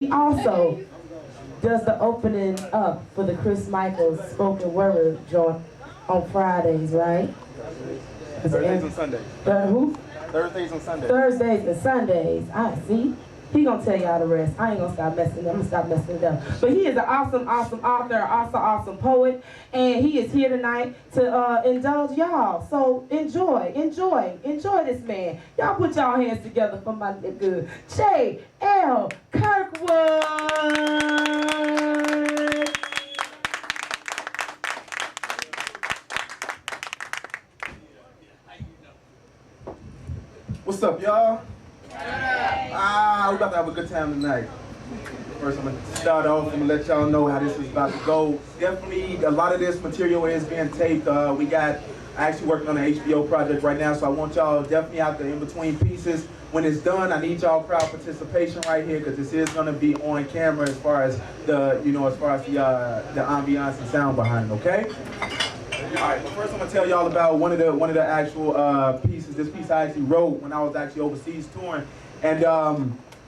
He also does the opening up for the Chris Michaels spoken word joint on Fridays, right? Thursdays and Sundays. Who? Thursdays and Sundays. Thursdays and Sundays. I see. He gonna tell y'all the rest. I ain't gonna stop messing. I'm gonna stop messing it up. But he is an awesome, awesome author, awesome poet, and he is here tonight to indulge y'all. So enjoy this man. Y'all put y'all hands together for my nigga J.L. Kirkwood. What's up, y'all? We about to have a good time tonight. First, I'm gonna start off. I'm gonna let y'all know how this is about to go. Definitely, a lot of this material is being taped. I actually working on an HBO project right now, so I want y'all definitely out there in between pieces. When it's done, I need y'all crowd participation right here because this is gonna be on camera as far as the ambiance and sound behind it. Okay. All right. But first, I'm gonna tell y'all about one of the actual pieces. This piece I actually wrote when I was actually overseas touring.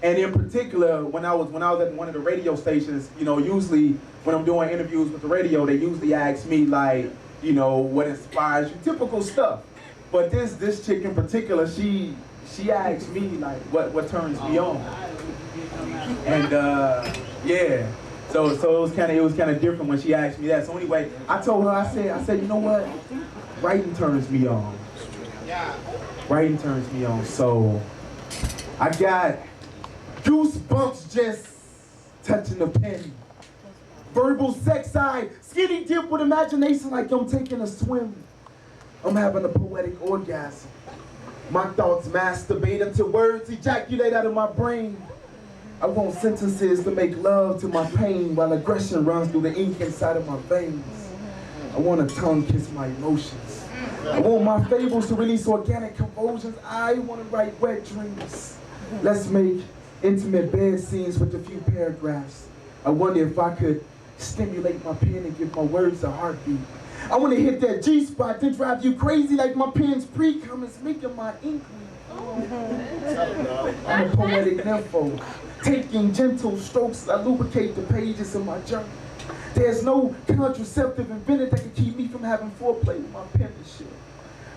And in particular, when I was at one of the radio stations, usually when I'm doing interviews with the radio, they usually ask me like, what inspires you, typical stuff. But this chick in particular, she asked me like, what turns me on, and yeah. So it was kind of different when she asked me that. So anyway, I told her, I said, you know what, writing turns me on. Writing turns me on. So I got goosebumps just touching the pen. Verbal sex eye, skinny dip with imagination like I'm taking a swim. I'm having a poetic orgasm. My thoughts masturbate until words ejaculate out of my brain. I want sentences to make love to my pain while aggression runs through the ink inside of my veins. I want a tongue kiss my emotions. I want my fables to release organic convulsions. I want to write wet dreams. Let's make intimate bed scenes with a few paragraphs. I wonder if I could stimulate my pen and give my words a heartbeat. I want to hit that G-spot to drive you crazy like my pen's pre-cum is making my ink weak. I'm a poetic nympho, taking gentle strokes. I lubricate the pages of my journal. There's no contraceptive invented that can keep me from having foreplay with my penmanship.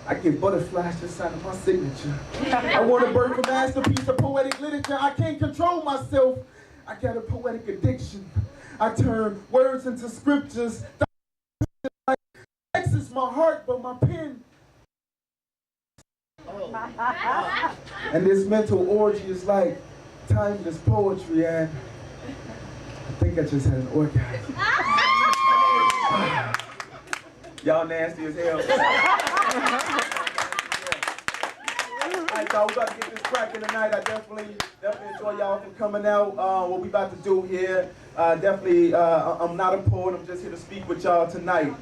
I get butterflies just out of my signature. I want to birth a masterpiece of poetic literature. I can't control myself. I got a poetic addiction. I turn words into scriptures. Sex is my heart, but my pen. And this mental orgy is like timeless poetry, and I think I just had an orgasm. Y'all nasty as hell. Alright, so we're about to get this cracking tonight. I definitely enjoy y'all for coming out. What we about to do here, I'm not a poet, I'm just here to speak with y'all tonight.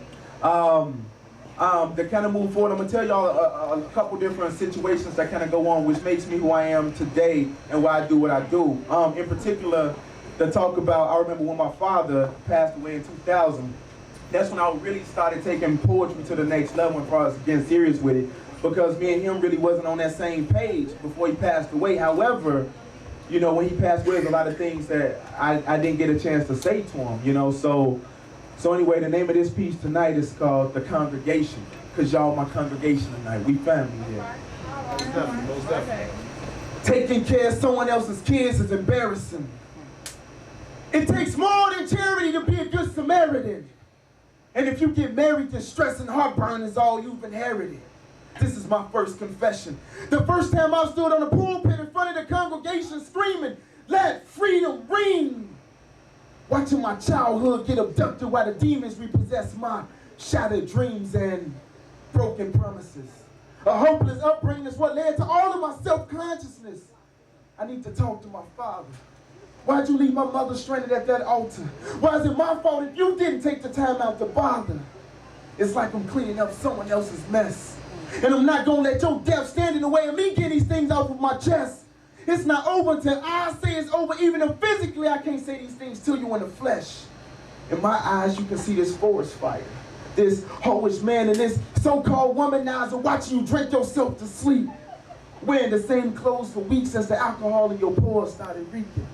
To kind of move forward, I'm gonna tell y'all a couple different situations that kind of go on, which makes me who I am today and why I do what I do. In particular, to talk about, I remember when my father passed away in 2000. That's when I really started taking poetry to the next level as far as getting serious with it, because me and him really wasn't on that same page before he passed away. However, when he passed away, there's a lot of things that I didn't get a chance to say to him, So anyway, the name of this piece tonight is called The Congregation, because y'all my congregation tonight. We family here. Most definitely. Taking care of someone else's kids is embarrassing. It takes more than charity to be a good Samaritan. And if you get married, then stress and heartburn is all you've inherited. This is my first confession. The first time I stood on the pulpit in front of the congregation screaming, "Let freedom ring!" Watching my childhood get abducted while the demons repossess my shattered dreams and broken promises. A hopeless upbringing is what led to all of my self-consciousness. I need to talk to my father. Why'd you leave my mother stranded at that altar? Why is it my fault if you didn't take the time out to bother? It's like I'm cleaning up someone else's mess. And I'm not gonna let your death stand in the way of me getting these things off of my chest. It's not over until I say it's over, even if physically I can't say these things to you in the flesh. In my eyes, you can see this forest fire. This hoish man and this so-called womanizer watching you drink yourself to sleep. Wearing the same clothes for weeks since the alcohol in your pores started reeking.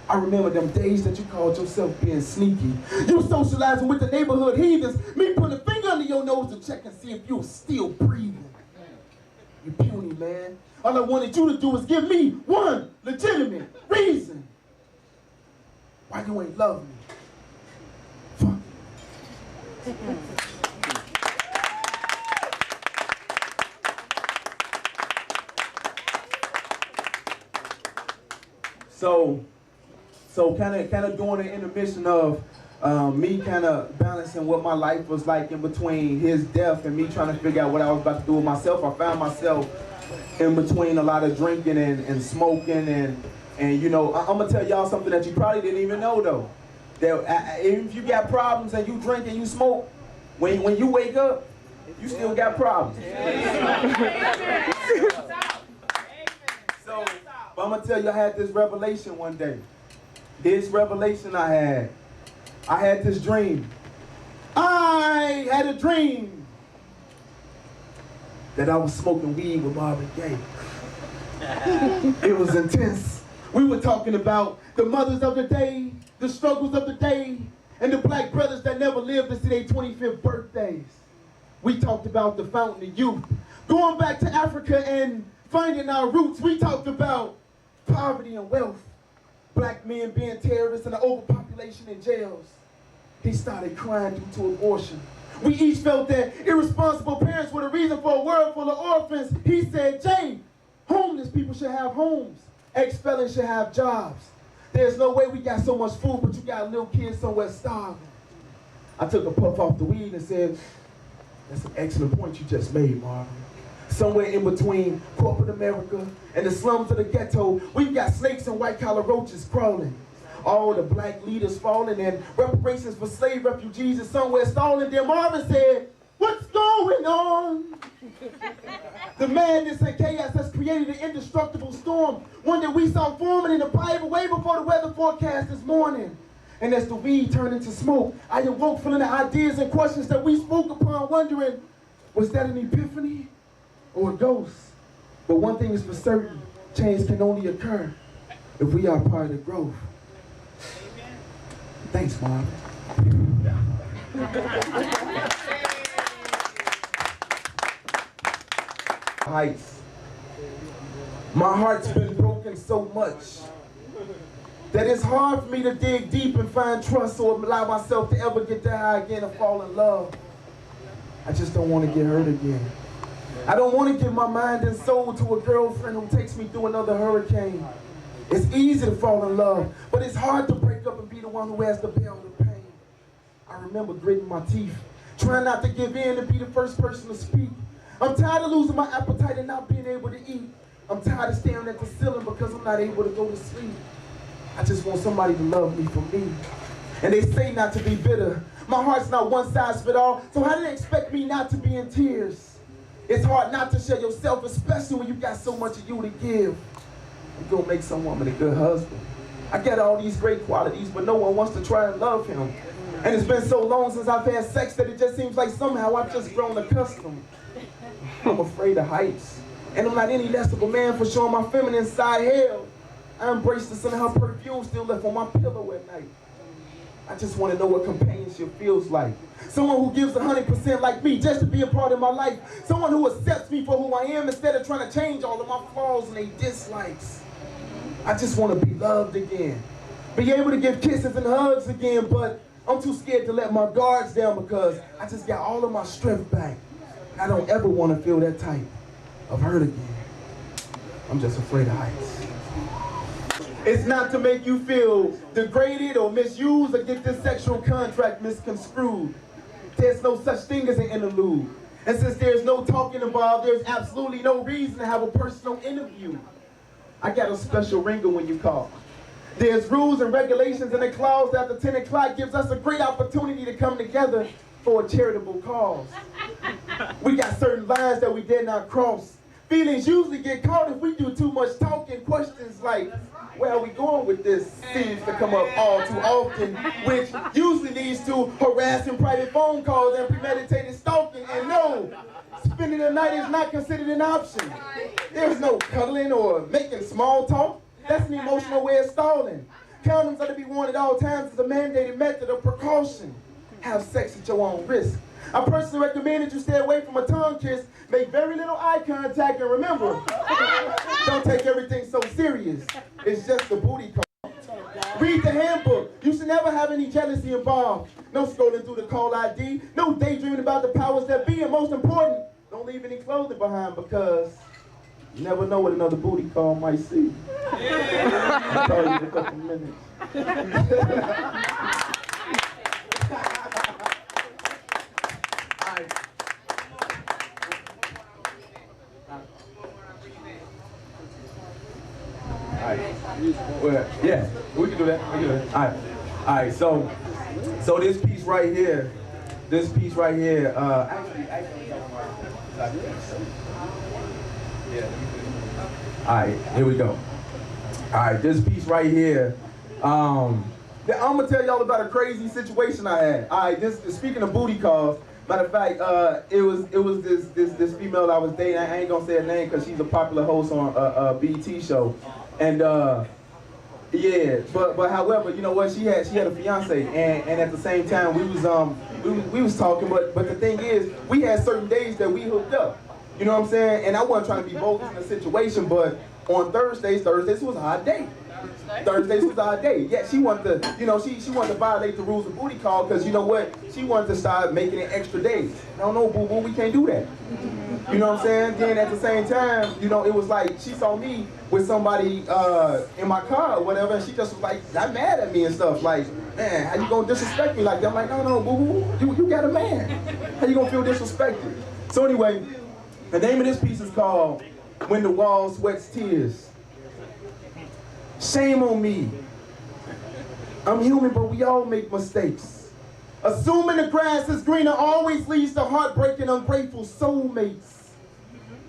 I remember them days that you called yourself being sneaky. You socializing with the neighborhood heathens. Me putting a finger under your nose to check and see if you were still breathing. You puny, man. All I wanted you to do was give me one legitimate reason why you ain't love me. Fuck. So kind of doing an intermission of me kind of balancing what my life was like in between his death and me trying to figure out what I was about to do with myself. I found myself in between a lot of drinking and smoking and you know, I'm gonna tell y'all something that you probably didn't even know though. That if you got problems and you drink and you smoke, when you wake up, you still got problems. So, but I'm gonna tell you, I had this revelation one day. This revelation I had this dream. I had a dream that I was smoking weed with Marvin Gaye. It was intense. We were talking about the mothers of the day, the struggles of the day, and the black brothers that never lived to see their 25th birthdays. We talked about the fountain of youth, going back to Africa and finding our roots. We talked about poverty and wealth, black men being terrorists and the overpopulation in jails. He started crying due to abortion. We each felt that irresponsible parents were the reason for a world full of orphans. He said, Jay, homeless people should have homes. Ex-felons should have jobs. There's no way we got so much food, but you got little kids somewhere starving. I took a puff off the weed and said, that's an excellent point you just made, Marvin. Somewhere in between corporate America and the slums of the ghetto, we've got snakes and white-collar roaches crawling. All the black leaders falling and reparations for slave refugees is somewhere stalling. Then Marvin said, what's going on? The madness and chaos has created an indestructible storm, one that we saw forming in the Bible way before the weather forecast this morning. And as the weed turned into smoke, I awoke feeling the ideas and questions that we spoke upon, wondering, was that an epiphany or a ghost? But one thing is for certain, change can only occur if we are part of the growth. Thanks, Mom. Heights. My heart's been broken so much that it's hard for me to dig deep and find trust or allow myself to ever get that high again and fall in love. I just don't want to get hurt again. I don't want to give my mind and soul to a girlfriend who takes me through another hurricane. It's easy to fall in love, but it's hard to break up and be the one who has to bear the pain. I remember gritting my teeth, trying not to give in and be the first person to speak. I'm tired of losing my appetite and not being able to eat. I'm tired of staring at the ceiling because I'm not able to go to sleep. I just want somebody to love me for me. And they say not to be bitter. My heart's not one size fit all, so how do they expect me not to be in tears? It's hard not to share yourself, especially when you got so much of you to give. You're gonna make some woman a good husband. I get all these great qualities, but no one wants to try and love him. And it's been so long since I've had sex that it just seems like somehow I've just grown accustomed. I'm afraid of heights. And I'm not any less of a man for showing my feminine side. Hell, I embrace the scent of her perfume still left on my pillow at night. I just want to know what companionship feels like. Someone who gives 100% like me just to be a part of my life. Someone who accepts me for who I am instead of trying to change all of my flaws and they dislikes. I just want to be loved again. Be able to give kisses and hugs again, but I'm too scared to let my guards down because I just got all of my strength back. I don't ever want to feel that type of hurt again. I'm just afraid of heights. It's not to make you feel degraded or misused or get this sexual contract misconstrued. There's no such thing as an interlude. And since there's no talking involved, there's absolutely no reason to have a personal interview. I got a special ringer when you call. There's rules and regulations and a clause after 10 o'clock gives us a great opportunity to come together for a charitable cause. We got certain lines that we dare not cross. Feelings usually get caught if we do too much talking. Questions like, where are we going with this seems to come up all too often, which usually leads to harassing private phone calls and premeditated stalking. And no, spending the night is not considered an option. There's no cuddling or making small talk. That's an emotional way of stalling. Condoms are to be worn at all times as a mandated method of precaution. Have sex at your own risk. I personally recommend that you stay away from a tongue kiss, make very little eye contact, and remember, don't take everything so serious. It's just a booty call. Read the handbook. You should never have any jealousy involved. No scrolling through the call ID. No daydreaming about the powers that be. And most important, don't leave any clothing behind because you never know what another booty call might see. I'll call you in a couple minutes. Well, yeah, we can do that. We can do that. All right. So this piece right here, all right, here we go. All right, this piece right here, I'm gonna tell y'all about a crazy situation I had. All right, speaking of booty calls, matter of fact, it was this female I was dating. I ain't gonna say her name because she's a popular host on a BET show. And yeah, but however, you know what? She had a fiance, and at the same time we was talking. But the thing is, we had certain days that we hooked up. You know what I'm saying? And I wasn't trying to be bogus in the situation, but on Thursdays was a hot day. Thursdays was a hot day. Yeah, she wanted to, she wanted to violate the rules of booty call because you know what? She wanted to start making it extra days. No, boo boo, we can't do that. You know what I'm saying? Then at the same time, it was like she saw me with somebody in my car or whatever, and she just was like, got mad at me and stuff. Like, man, how you gonna disrespect me like that? I'm like, no, boo boo, you got a man. How you gonna feel disrespected? So anyway, the name of this piece is called When the Wall Sweats Tears. Shame on me. I'm human, but we all make mistakes. Assuming the grass is greener always leads to heartbreak and ungrateful soulmates.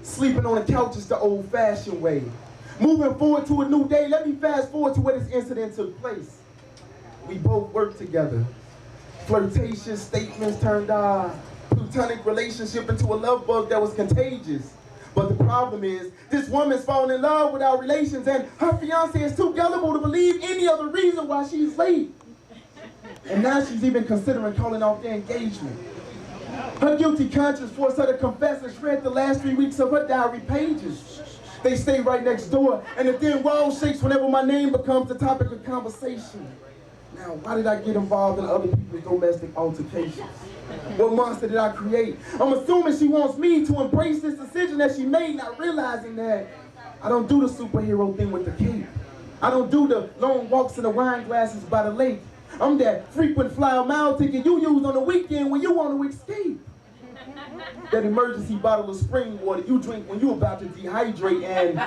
Sleeping on the couch is the old-fashioned way. Moving forward to a new day, let me fast forward to where this incident took place. We both worked together. Flirtatious statements turned our platonic relationship into a love bug that was contagious. But the problem is, this woman's falling in love with our relations and her fiance is too gullible to believe any other reason why she's late. And now she's even considering calling off the engagement. Her guilty conscience forced her to confess and shred the last 3 weeks of her diary pages. They stay right next door, and the thin wall shakes whenever my name becomes the topic of conversation. Now, why did I get involved in other people's domestic altercations? What monster did I create? I'm assuming she wants me to embrace this decision that she made, not realizing that I don't do the superhero thing with the cape. I don't do the long walks in the wine glasses by the lake. I'm that frequent flyer mile ticket you use on the weekend when you want to escape. That emergency bottle of spring water you drink when you're about to dehydrate, and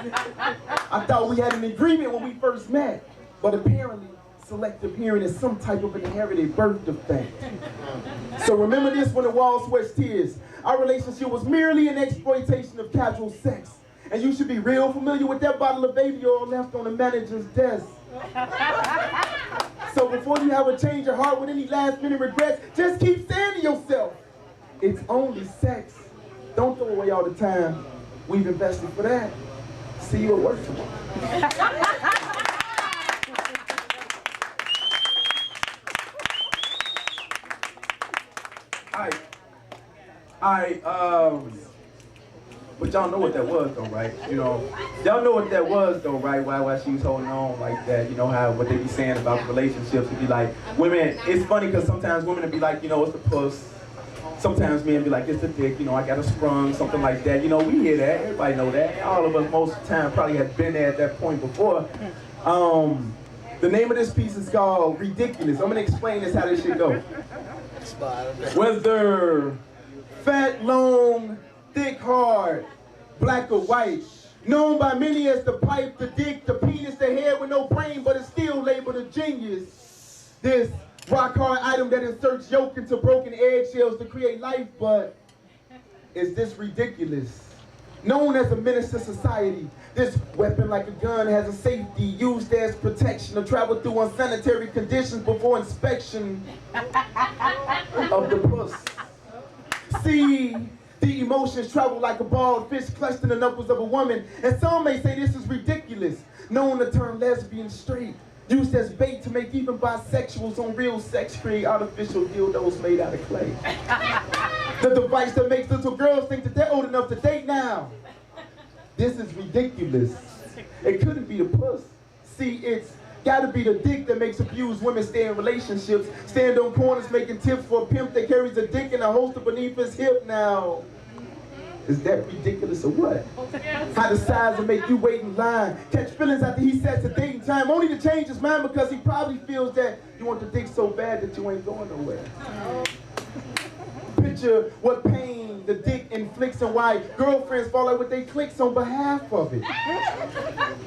I thought we had an agreement when we first met, but apparently selective hearing is some type of inherited birth defect. So remember this when the wall sweats tears. Our relationship was merely an exploitation of casual sex, and you should be real familiar with that bottle of baby oil left on the manager's desk. So before you have a change of heart with any last minute regrets, just keep saying to yourself, it's only sex. Don't throw away all the time we've invested for that. See you at work tomorrow. But y'all know what that was though, right? Y'all know what that was though, right? Why she was holding on like that, what they be saying about relationships. It'd be like, women, it's funny because sometimes women would be like, it's the puss. Sometimes men be like, it's the dick, I got a sprung, something like that. We hear that, everybody know that. All of us most of the time probably have been there at that point before. The name of this piece is called Ridiculous. I'm gonna explain this, how this shit go. Whether fat, long, thick, hard, black or white, known by many as the pipe, the dick, the penis, the head with no brain, but it's still labeled a genius. This rock-hard item that inserts yolk into broken eggshells to create life, but is this ridiculous? Known as a menace to society, this weapon like a gun has a safety used as protection to travel through unsanitary conditions before inspection of the puss. See, the emotions travel like a bald fish clutched in the knuckles of a woman, and some may say this is ridiculous. Known to turn lesbian straight, Used as bait to make even bisexuals on real sex create artificial dildos made out of clay. The device that makes little girls think that they're old enough to date now. This is ridiculous. It couldn't be the puss. See, it's gotta be the dick that makes abused women stay in relationships, stand on corners making tips for a pimp that carries a dick and a holster beneath his hip now. Is that ridiculous or what? How the size will make you wait in line, catch feelings after he sets a date and time, only to change his mind because he probably feels that you want the dick so bad that you ain't going nowhere. Picture what pain the dick inflicts and why girlfriends fall out with their clicks on behalf of it.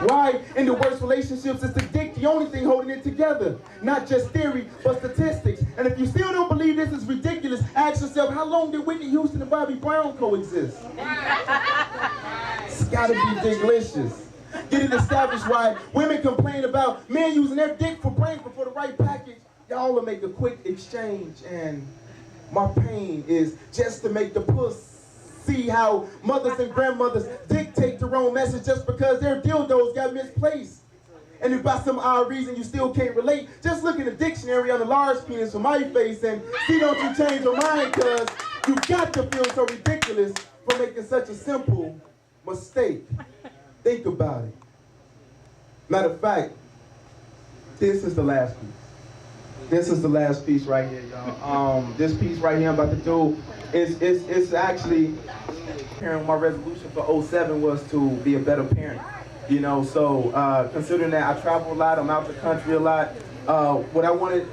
Why in the worst relationships is the dick the only thing holding it together? Not just theory, but statistics. And if you still don't believe this is ridiculous, ask yourself, how long did Whitney Houston and Bobby Brown coexist? It's gotta be delicious. Get it established why women complain about men using their dick for brains before the right package. Y'all will make a quick exchange, and my pain is just to make the puss see how mothers and grandmothers dictate the wrong message just because their dildos got misplaced. And if by some odd reason you still can't relate, just look in the dictionary on the large penis for my face and see don't you change your mind, because you got to feel so ridiculous for making such a simple mistake. Think about it. Matter of fact, this is the last piece. This is the last piece right here, y'all. This piece right here I'm about to do is actually, my resolution for 07 was to be a better parent. You know, so considering that I travel a lot, I'm out the country a lot, what I wanted,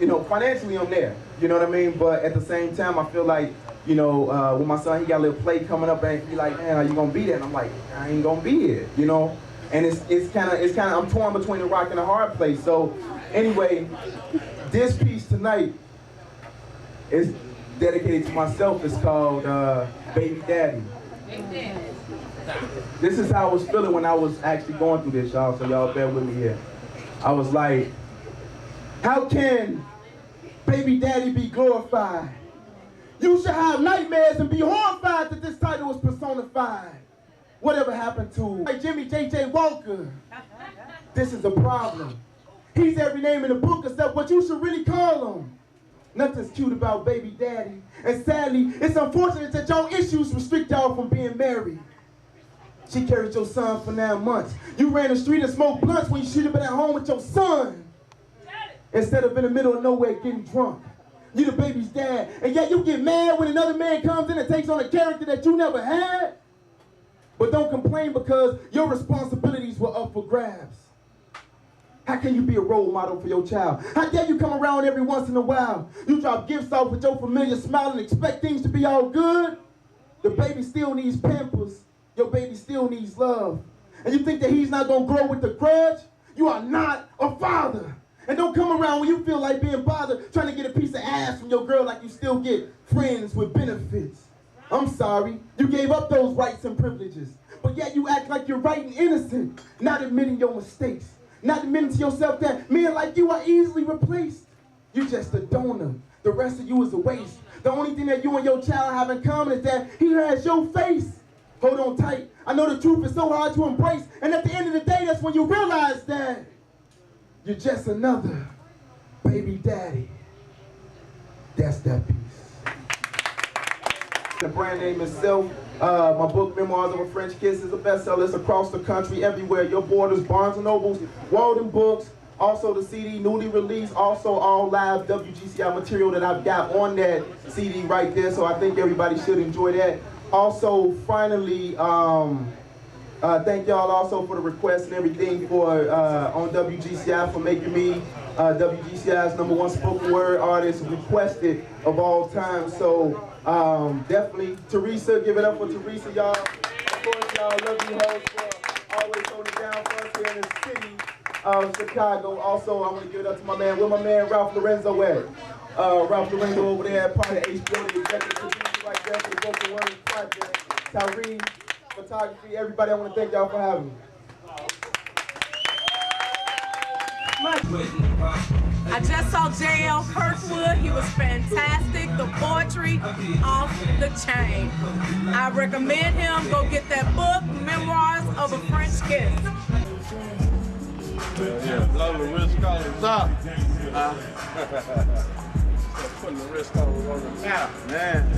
you know, financially I'm there, you know what I mean? But at the same time, I feel like, you know, with my son, he got a little play coming up and he like, man, are you gonna be there? And I'm like, I ain't gonna be here, you know? And it's kind of, I'm torn between the rock and the hard place. So anyway, this piece tonight is dedicated to myself. It's called Baby Daddy. This is how I was feeling when I was actually going through this, y'all, so y'all bear with me here. I was like, how can Baby Daddy be glorified? You should have nightmares and be horrified that this title is personified. Whatever happened to like Jimmy J.J. Walker? This is a problem. He's every name in the book except what you should really call him. Nothing's cute about Baby Daddy. And sadly, it's unfortunate that your issues restrict y'all from being married. She carried your son for 9 months. You ran the street and smoked blunts when you should have been at home with your son. Instead of in the middle of nowhere getting drunk. You the baby's dad, and yet you get mad when another man comes in and takes on a character that you never had. But don't complain because your responsibilities were up for grabs. How can you be a role model for your child? How dare you come around every once in a while? You drop gifts off with your familiar smile and expect things to be all good? The baby still needs Pampers. Your baby still needs love. And you think that he's not going to grow with the grudge? You are not a father. And don't come around when you feel like being bothered trying to get a piece of ass from your girl like you still get friends with benefits. I'm sorry, you gave up those rights and privileges. But yet you act like you're right and innocent, not admitting your mistakes. Not admitting to yourself that men like you are easily replaced. You're just a donor. The rest of you is a waste. The only thing that you and your child have in common is that he has your face. Hold on tight. I know the truth is so hard to embrace. And at the end of the day, that's when you realize that you're just another baby daddy. That's that piece. The brand name itself, my book, Memoirs of a French Kiss, is a bestseller. It's across the country, everywhere. Your Borders, Barnes & Nobles, Walden Books, also the CD, newly released, also all live WGCI material that I've got on that CD right there, so I think everybody should enjoy that. Also, finally, thank y'all also for the requests and everything for on WGCI for making me WGCI's #1 spoken word artist requested of all time. So definitely, Teresa, give it up for Teresa, y'all. Of course, y'all love you hoes for always holding it down for us here in the city of Chicago. Also, I want to give it up to my man, where my man Ralph Lorenzo at? Ralph Lorenzo over there, part of HBO, the executive producer right there for the Spoken Word Project. Tyree, photography, everybody, I want to thank y'all for having me. I just saw JL Kirkwood. He was fantastic. The poetry off the chain. I recommend him. Go get that book, Memoirs of a French Kiss. Yeah, blow the wrist collars up. Putting the wrist collars on the map, man.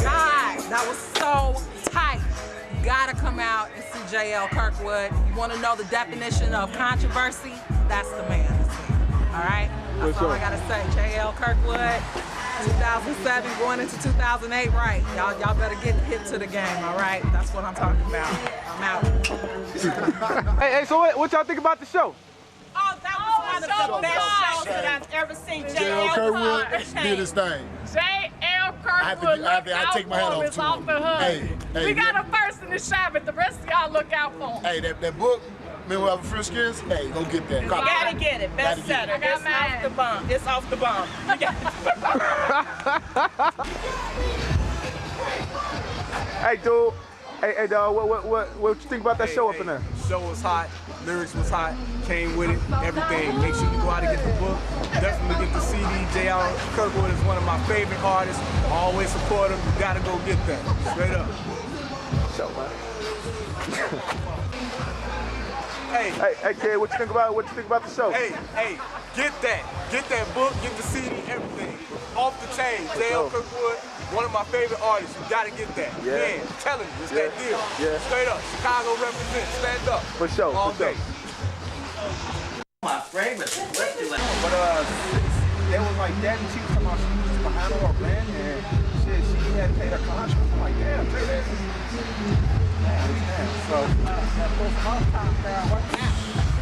God, that was so tight. You gotta come out and see J.L. Kirkwood. You wanna know the definition of controversy? That's the man. All right? That's all I gotta say. J.L. Kirkwood, 2007 going into 2008, right. Y'all better get hit to the game, all right? That's what I'm talking about. I'm out. Hey, so what y'all think about the show? Oh, that was one of the best shows that I've ever seen. J.L. Kirkwood did his thing. J.L. Kirkwood, I take my hat off to off him. the hook. Hey, We got a first in the shop, but the rest of y'all look out for him. Hey, that book, Remember Our First Kiss? Hey, go get that. You gotta get it. Bestseller. I got mine. Off the bomb. It's off the bomb. Hey, dude. Hey, dog. What you think about that show up in there? Show was hot, lyrics was hot, came with it, everything. Make sure you go out and get the book. Definitely get the CD. J.L. Kirkwood is one of my favorite artists. I always support him. You gotta go get that. Straight up. Show, man. Hey, kid, what you think about the show? hey, get that. Get that book, get the CD, everything. Off the chain. J.L. Kirkwood, one of my favorite artists. You gotta get that. Yeah. Man, I'm telling you, it's that deal. Yeah. Straight up. Chicago represent. Stand up. For sure, All for sure. day. My favorite. But there was like that, and she was talking about she was behind her band, and shit, she had paid her contract. I'm like, damn, take that. So, that was my time, girl. Working out.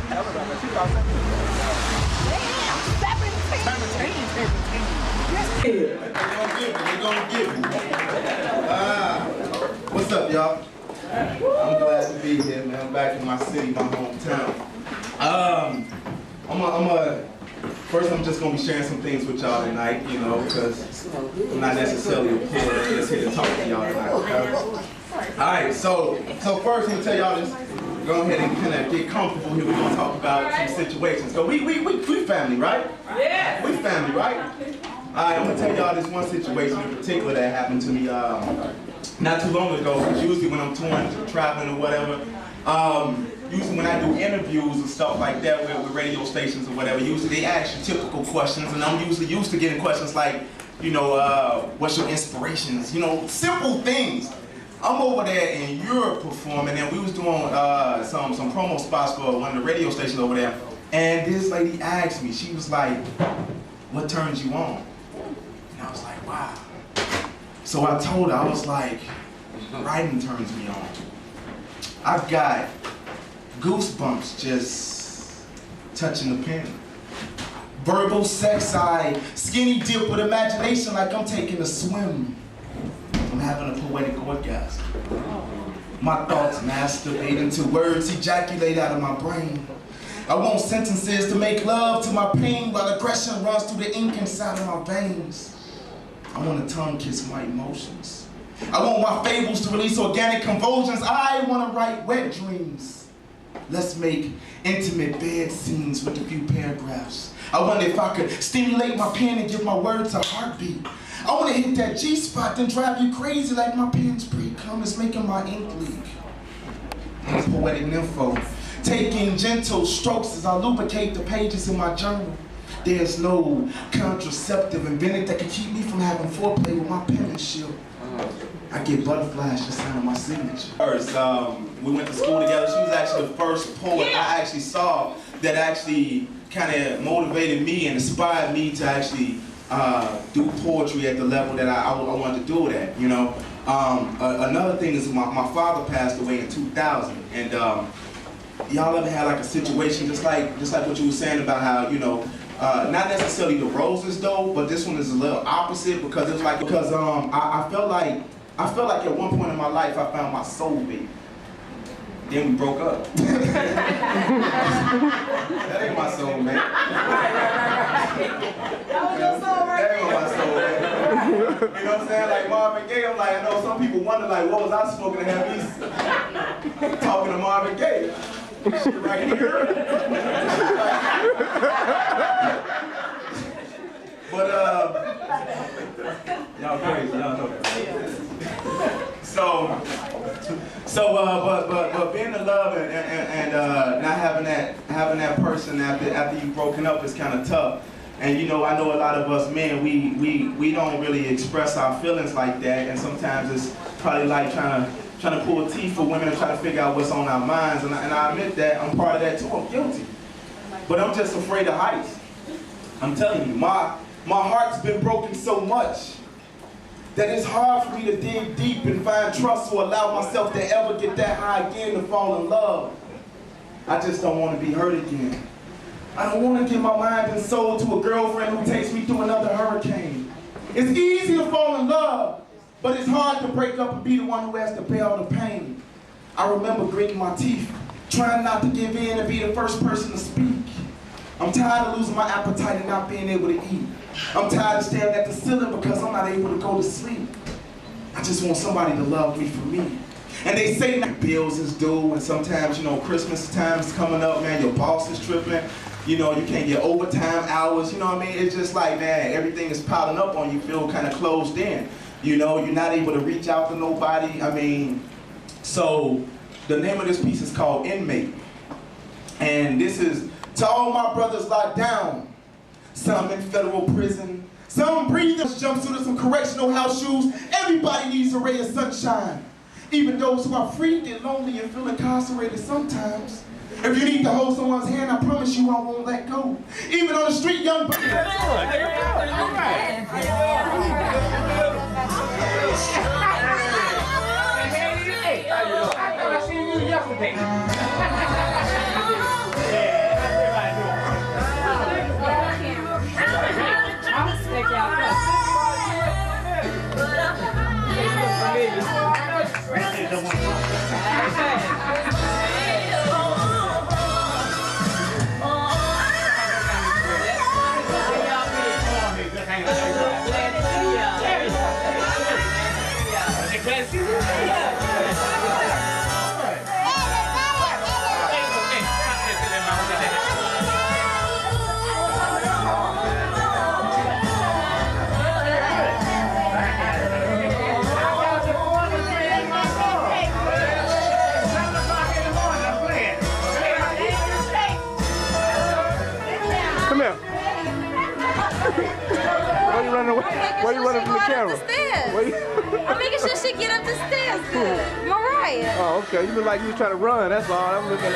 That was like 2017. Damn, 17. They gonna give me. What's up, y'all? I'm glad to be here, man. I'm back in my city, my hometown. First, I'm just gonna be sharing some things with y'all tonight, you know, because I'm not necessarily a kid. I'm just here to talk to y'all tonight, okay? All right, so first, I'm gonna tell y'all this. Go ahead and kind of get comfortable here. We're gonna talk about some situations. So we family, right? Yeah. We family, right? All right, I'm gonna tell y'all this one situation in particular that happened to me not too long ago. Because usually when I'm touring, traveling or whatever, usually when I do interviews and stuff like that with radio stations or whatever, usually they ask you typical questions, and I'm usually used to getting questions like, you know, what's your inspirations? You know, simple things. I'm over there in Europe performing, and we was doing some promo spots for one of the radio stations over there, and this lady asked me, she was like, what turns you on? And I was like, wow. So I told her, I was like, writing turns me on. I've got goosebumps just touching the pen. Verbal sex, I skinny dip with imagination like I'm taking a swim. I'm having a poetic orgasm. My thoughts masturbate into words ejaculate out of my brain. I want sentences to make love to my pain while aggression runs through the ink inside of my veins. I want a tongue kiss my emotions. I want my fables to release organic convulsions. I want to write wet dreams. Let's make intimate bed scenes with a few paragraphs. I wonder if I could stimulate my pen and give my words a heartbeat. I want to hit that G-spot, then drive you crazy like my pen's pre-cum is making my ink leak. It's poetic nympho, taking gentle strokes as I lubricate the pages in my journal. There's no contraceptive invented that can keep me from having foreplay with my penmanship. I get butterflies just signing my signature. First, we went to school together. She was actually the first poet I actually saw that actually kind of motivated me and inspired me to actually do poetry at the level that I wanted to do it at, you know. Another thing is my father passed away in 2000, and y'all ever had like a situation just like what you were saying about how, you know, not necessarily the roses though, but this one is a little opposite because it's like, because I felt like at one point in my life I found my soulmate. Then we broke up. That ain't my soulmate. That was your soul right That ain't my soulmate. You know what I'm saying? Like Marvin Gaye, I'm like, I know some people wonder like, what was I smoking to have these talking to Marvin Gaye? Shit right here. But y'all crazy, y'all know that. So So, but being in love and not having that person after you've broken up is kind of tough. And you know, I know a lot of us men, we don't really express our feelings like that, and sometimes it's probably like trying to pull teeth for women and try to figure out what's on our minds. And I admit that I'm part of that too. I'm guilty, but I'm just afraid of heights. I'm telling you, my heart's been broken so much that it's hard for me to dig deep and find trust to allow myself to ever get that high again to fall in love. I just don't want to be hurt again. I don't want to give my mind and soul to a girlfriend who takes me through another hurricane. It's easy to fall in love, but it's hard to break up and be the one who has to bear all the pain. I remember gritting my teeth, trying not to give in and be the first person to speak. I'm tired of losing my appetite and not being able to eat. I'm tired of staring at the ceiling because I'm not able to go to sleep. I just want somebody to love me for me. And they say that bills is due, and sometimes, you know, Christmas time is coming up, man, your boss is tripping. You know, you can't get overtime hours, you know what I mean? It's just like, man, everything is piling up on you, feel kind of closed in. You know, you're not able to reach out to nobody. I mean, so the name of this piece is called Inmate. And this is to all my brothers locked down. Some in federal prison, some breathing jumpsuit and some correctional house shoes. Everybody needs a ray of sunshine. Even those who are free get lonely and feel incarcerated sometimes. If you need to hold someone's hand, I promise you I won't let go. Even on the street, young boys. I seen you yesterday. Why are you running from the camera? I'm making sure she get up the stairs good. Mariah. Oh, okay. You look like you was trying to run. That's all. I'm looking at.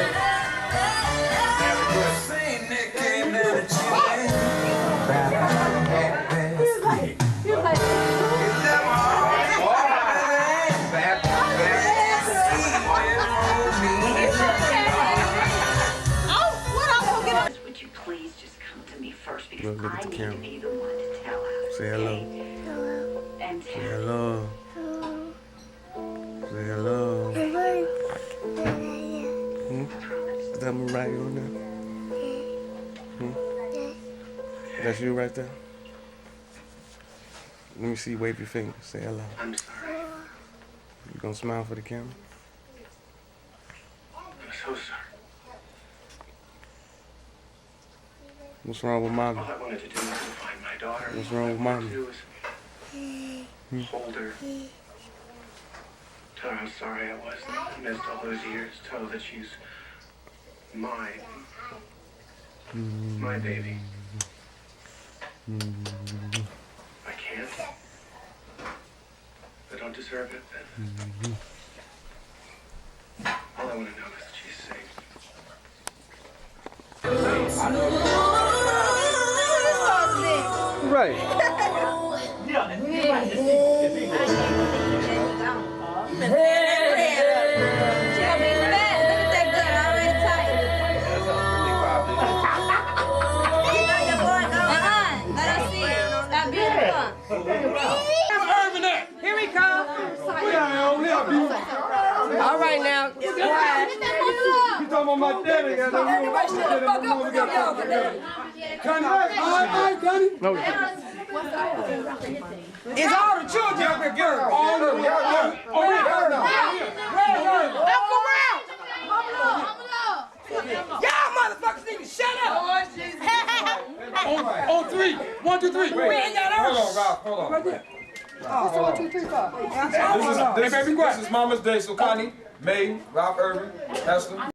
Would you please just come to me first, because Look at the I need camera. to be the one to tell her. Say hello. Hello. And Say hello. Say hello. Is that Mariah on there? That's you right there? Let me see, wave your finger. Say hello. I'm sorry. You gonna smile for the camera? I'm so sorry. What's wrong with mommy? All I wanted to do was to find my daughter. What's wrong with mommy? All I wanted to do was hold her. Tell her how sorry I was. I missed all those years. Tell her that she's mine. My baby. I can't. I don't deserve it, then. All I want to know is that she's safe. Right. Here we come. All right now. You talking about my daddy? No. It's all the children up here, girl. All of them. Y'all motherfuckers need to shut up. On three. 1, 2, 3. Wait. Hold on. This is Mama's Day, so Connie, May, Ralph Irvin, Esther.